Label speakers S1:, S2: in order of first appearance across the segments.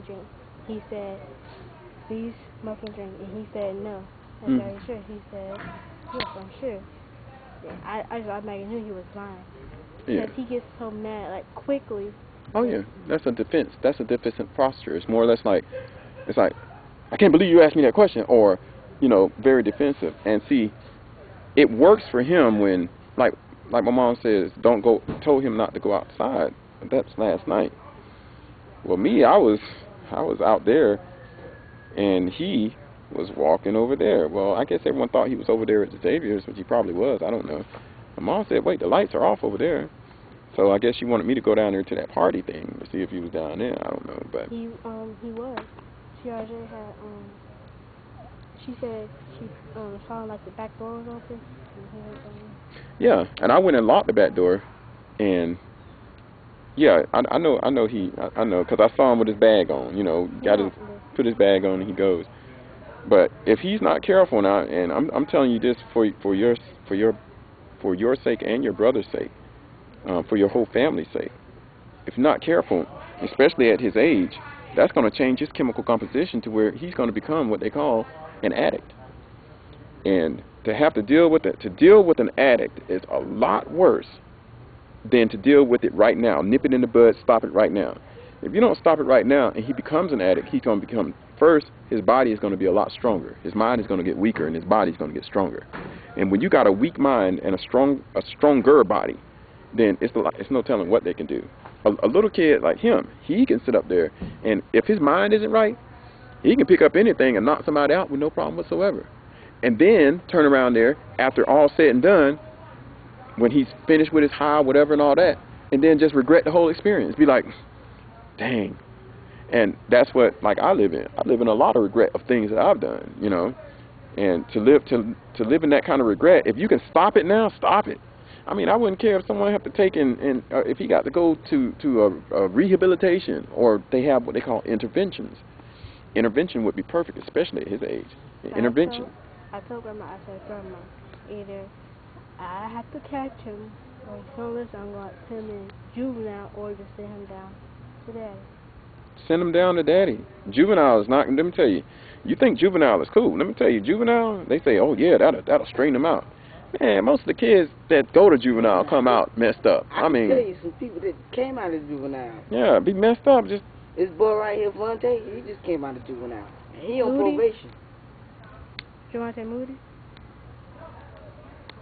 S1: and drink? He said, do you smoke and drink? And he said, no. I said, are you sure? He said, yes, I'm sure. Yeah, I just automatically knew he was lying. Because he gets so mad, like, quickly.
S2: Oh, yeah. That's a defense. That's a defensive posture. It's more or less like, it's like, I can't believe you asked me that question. Or, you know, very defensive. And see, it works for him when, like my mom says, told him not to go outside. That's last night. Well, me, I was out there, and he was walking over there. Well, I guess everyone thought he was over there at the Xavier's, which he probably was. I don't know. My mom said, wait, the lights are off over there. So I guess she wanted me to go down there to that party thing to see if he was down there. I don't know, but
S1: he was. She already had she said she saw like the back door was open.
S2: Yeah, and I went and locked the back door, and yeah, I know because I saw him with his bag on. You know, put his bag on and he goes. But if he's not careful now, and I'm telling you this for your sake and your brother's sake, for your whole family's sake, if you're not careful, especially at his age, that's going to change his chemical composition to where he's going to become what they call an addict. And to have to deal with an addict is a lot worse than to deal with it right now. Nip it in the bud, stop it right now. If you don't stop it right now and he becomes an addict, he's going to become, first, his body is going to be a lot stronger. His mind is going to get weaker and his body is going to get stronger. And when you got a weak mind and a stronger body, then it's no telling what they can do. A little kid like him, he can sit up there, and if his mind isn't right, he can pick up anything and knock somebody out with no problem whatsoever. And then turn around there, after all said and done, when he's finished with his high, whatever and all that, and then just regret the whole experience. Be like, dang. And that's what, like, I live in. I live in a lot of regret of things that I've done, you know. And to live in that kind of regret, if you can stop it now, stop it. I mean, I wouldn't care if someone had to take if he got to go to a rehabilitation, or they have what they call interventions. Intervention would be perfect, especially at his age. Intervention.
S1: I told Grandma, I said, Grandma, either I have to catch him, or if he don't listen, I'm going to send him in juvenile, or just send him down to Daddy.
S2: Send him down to Daddy. Juvenile is not, let me tell you, you think juvenile is cool. Let me tell you, juvenile, they say, oh yeah, that'll straighten them out. Man, most of the kids that go to juvenile come out messed up. I mean,
S3: tell you, some people that came out of juvenile.
S2: Yeah, be messed up. Just
S3: this boy right here, Vontae, he just came out of juvenile. He on probation.
S1: Javante Moody?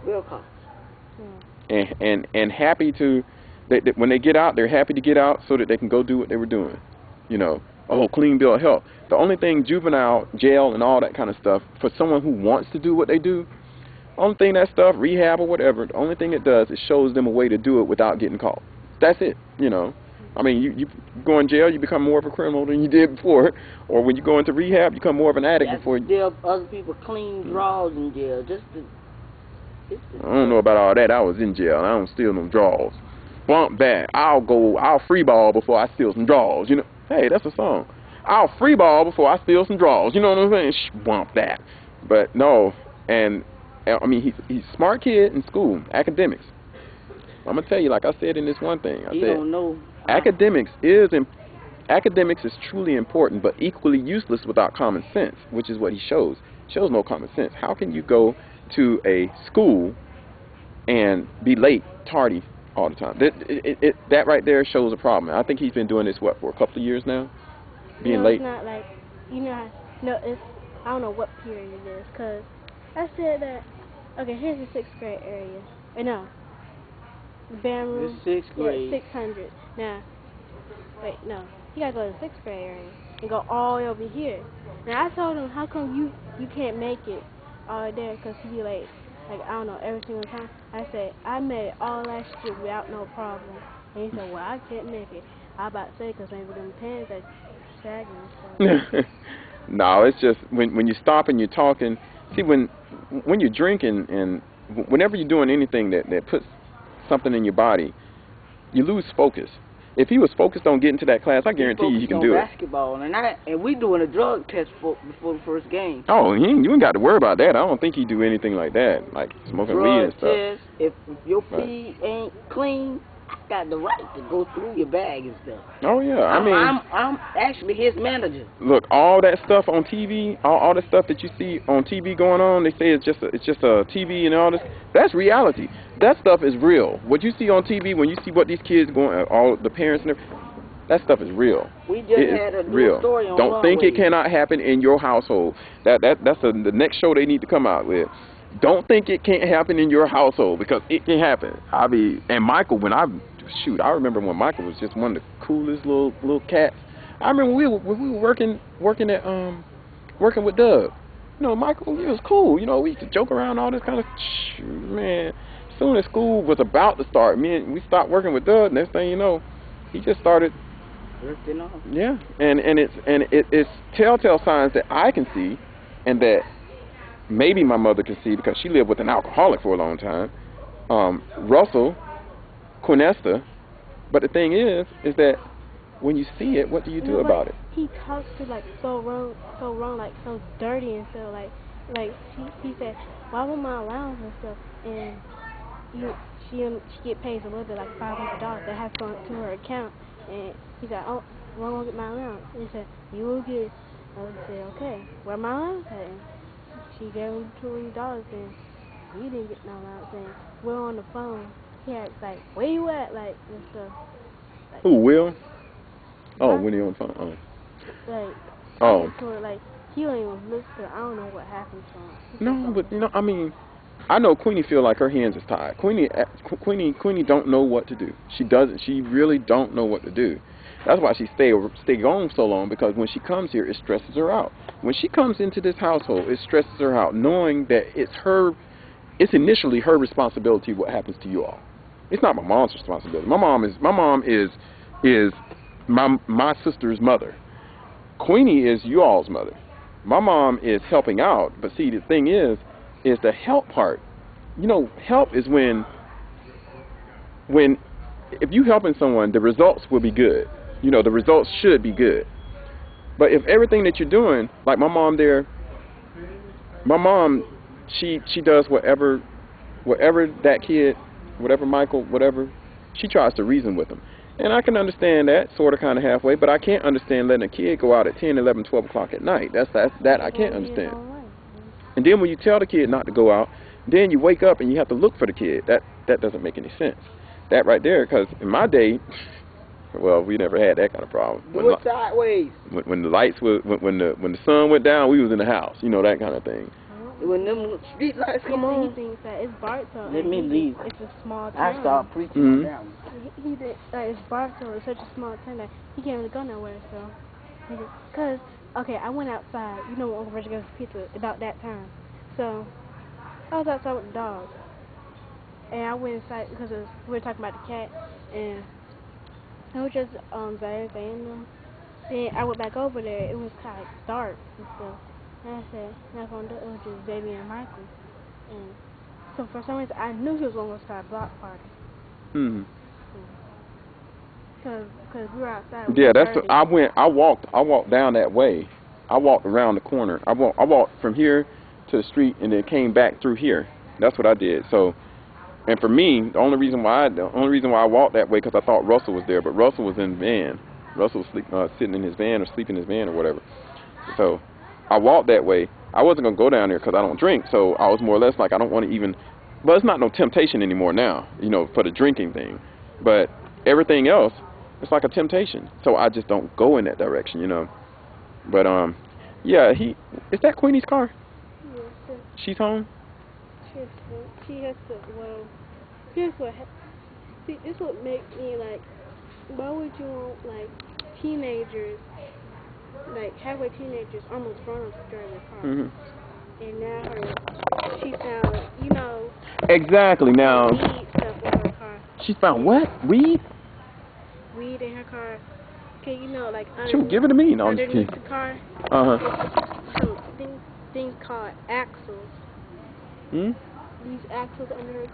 S3: Will Cox.
S2: And happy to, when they get out, they're happy to get out so that they can go do what they were doing. You know, a whole clean bill of health. The only thing juvenile, jail, and all that kind of stuff, for someone who wants to do what they do, only thing that stuff, rehab or whatever, the only thing it does is shows them a way to do it without getting caught. That's it, you know. I mean, you go in jail, you become more of a criminal than you did before. Or when you go into rehab, you become more of an addict before you...
S3: Jail, other people clean draws in jail.
S2: I don't know about all that. I was in jail. I don't steal no draws. Bump that. I'll free ball before I steal some draws. You know, hey, that's a song. I'll free ball before I steal some draws. You know what I'm saying? Bump that. But no, and I mean, he's a smart kid in school, academics. I'm gonna tell you, like I said in this one thing, I said,
S3: don't know.
S2: Academics is truly important, but equally useless without common sense, which is what he shows. Shows no common sense. How can you go to a school and be late, tardy all the time? That right there shows a problem. I think he's been doing this, what, for a couple of years now? Being late?
S1: It's not like, you know, no, it's, I don't know what period it is, because I said that, okay, here's the 6th grade area. No. The band room.
S3: The 6th grade.
S1: Yeah, 600. Now, wait, no. You gotta go to the 6th grade area and go all the way over here. Now, I told him, how come you can't make it all there? Because he be like, I don't know, every single time. I said, I made it all last year without no problem. And he said, well, I can't make it. I about to say, because maybe them pants are sagging and stuff.
S2: No, it's just when you stop and you're talking. See, when you're drinking and whenever you're doing anything that puts something in your body, you lose focus. If he was focused on getting to that class, I guarantee you he can do it.
S3: Basketball, and we doing a drug test before the first game.
S2: Oh, you ain't got to worry about that. I don't think he do anything like that, like smoking weed and stuff.
S3: Test, if your pee ain't clean, got the right to go through your bag and stuff.
S2: Oh yeah, I mean,
S3: I'm actually his manager.
S2: Look, all that stuff on TV, all the stuff that you see on TV going on, they say it's just a TV and all this. That's reality. That stuff is real. What you see on TV, when you see what these kids going, all the parents and everything, that stuff is real.
S3: We just had a new story on
S2: Don't think it cannot happen in your household. That's the next show they need to come out with. Don't think it can't happen in your household, because it can happen. And Michael, I remember when Michael was just one of the coolest little cats. I remember we were working with Doug. You know, Michael, he was cool. You know, we used to joke around, all this kind of man. As soon as school was about to start, we stopped working with Doug. Next thing you know, he just started. Yeah, and it's telltale signs that I can see, and that maybe my mother can see, because she lived with an alcoholic for a long time. Russell, Quinesta, but the thing is that when you see it, what do you do about it?
S1: He talks to like so wrong, like so dirty and so like he said, why would my allowance and stuff, and she get paid a little bit, like $500 that has gone to her account, and he said, oh, well, I won't get my allowance. And he said, you will get it. I said, okay, where my allowance at? And she gave him $20, and he didn't get no allowance. And we're on the phone. He had like, where you at, like, and stuff. Like,
S2: who, Will? Oh, when he on the phone. Oh.
S1: Like, like he don't even look to. I don't know what happened to him.
S2: No, but you know, I mean, I know Queenie feel like her hands is tied. Queenie don't know what to do. She doesn't. She really don't know what to do. That's why she stay gone so long, because when she comes here, it stresses her out. When she comes into this household, it stresses her out, knowing that it's initially her responsibility what happens to you all. It's not my mom's responsibility. My mom is my sister's mother. Queenie is you all's mother. My mom is helping out, but see, the thing is the help part. You know, help is when if you helping someone, the results will be good. You know, the results should be good. But if everything that you're doing, like my mom there, she does whatever that kid, whatever Michael, whatever, she tries to reason with him. And I can understand that, sort of, kind of halfway, but I can't understand letting a kid go out at 10, 11, 12 o'clock at night. That I can't understand. And then when you tell the kid not to go out, then you wake up and you have to look for the kid. That doesn't make any sense. That right there, because in my day, well, we never had that kind of problem.
S3: Do it sideways.
S2: When the lights when the sun went down, we was in the house. You know, that kind of thing.
S3: When them street lights come on.
S1: He thinks that it's Bartow.
S3: Let me leave.
S1: It's a small town.
S3: I start preaching down.
S1: He did, it's Bartow. It's such a small town that he can't really go nowhere. So, cause okay, I went outside. You know, when Uncle Reggie goes to pizza about that time. So I was outside with the dog, and I went inside because we were talking about the cat, and it was just very random. Then I went back over there. It was kind of dark and stuff. And I said, knock on the door. It was just baby and Michael. And so for some reason, I knew he was going to start a block party. Because we were outside.
S2: Yeah, I walked down that way. I walked around the corner. I walked from here to the street and then came back through here. That's what I did. So, and for me, the only reason why I walked that way, because I thought Russell was there, but Russell was in the van. Russell was sitting in his van or sleeping in his van or whatever. So I walked that way. I wasn't going to go down there because I don't drink, so I was more or less like, I don't want to even, but it's not no temptation anymore now, you know, for the drinking thing. But everything else, it's like a temptation. So I just don't go in that direction, you know. But, yeah, is that Queenie's car?
S1: Yes, sir.
S2: She's home?
S1: She has to, well, here's what, see, this would make me, like, why would you want, like, teenagers, like, halfway teenagers almost grown up to drive their car? And now she found, you know,
S2: exactly, now,
S1: weed stuff in her car.
S2: She found what? Weed?
S1: Weed in her car. Okay, you know, like,
S2: Shoot, give it to me. No, I'm just
S1: underneath
S2: kidding.
S1: the car. Some things called axles. These axles under her